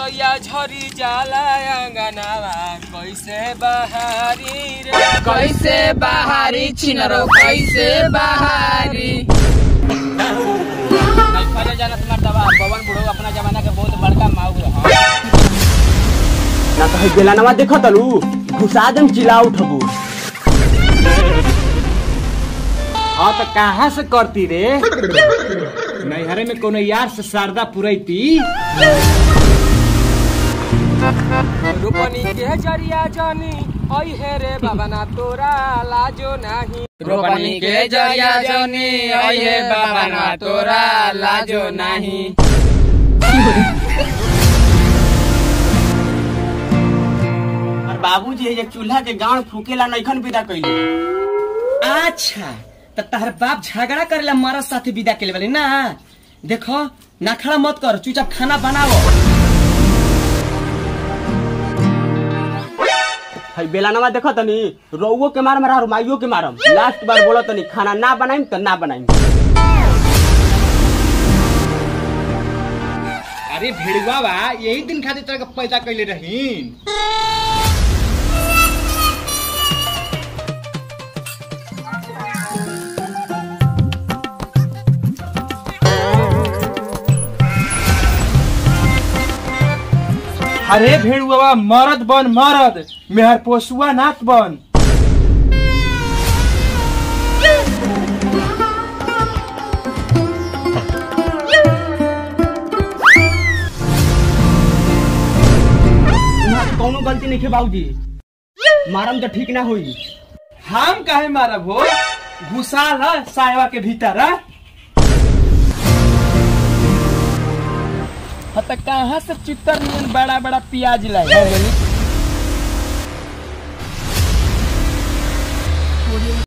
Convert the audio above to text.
चिरैया झरी जाला अंगनावा कैसे बहारी रे कैसे बहारी छिनरो कैसे बहारी। जाना तुम्हार दवा पवन बुढ़ो अपना जमाना के बहुत बड़का माउग रहा ना कहे बेलानवा देखो तलू घुसा देम चिल्ला उठबू। हाँ तो कहाँ से करती रे नैहरे में कोनो यार से शारदा पुरैती रूपनी के जरिया जानी आई है रे बाबा ना तोरा लाजो नहीं रोपनी के जरिया जानी आई है बाबा ना तोरा लाजो नहीं। और बाबूजी ये चूल्हा के गांव फूकेला नइखन विदा कइले। अच्छा तो तहर बाप झगड़ा करेला मारा साथे विदा के वाली ना। देखो नाखड़ा मत कर चुपचाप खाना बनाओ। हई बेलानवा देखो तनी रउओ के मार मारा रुमाइयो के मारम। लास्ट बार बोलो तनी खाना ना बनाइम त ना बनाइम। अरे भिड़वा बा यही दिन खातिर तोरा के पैदा कइले रहीन। अरे भेड़ुआ मरद बन मरद मेहर पोसुआ नाक बन। कौनो गलती नहीं है बाबूजी मारम तो ठीक ना हुई। हम काहे मारब हो घुसाल है सायवा के भीतर है। कहाँ से चित्तर बड़ा बड़ा प्याज लाए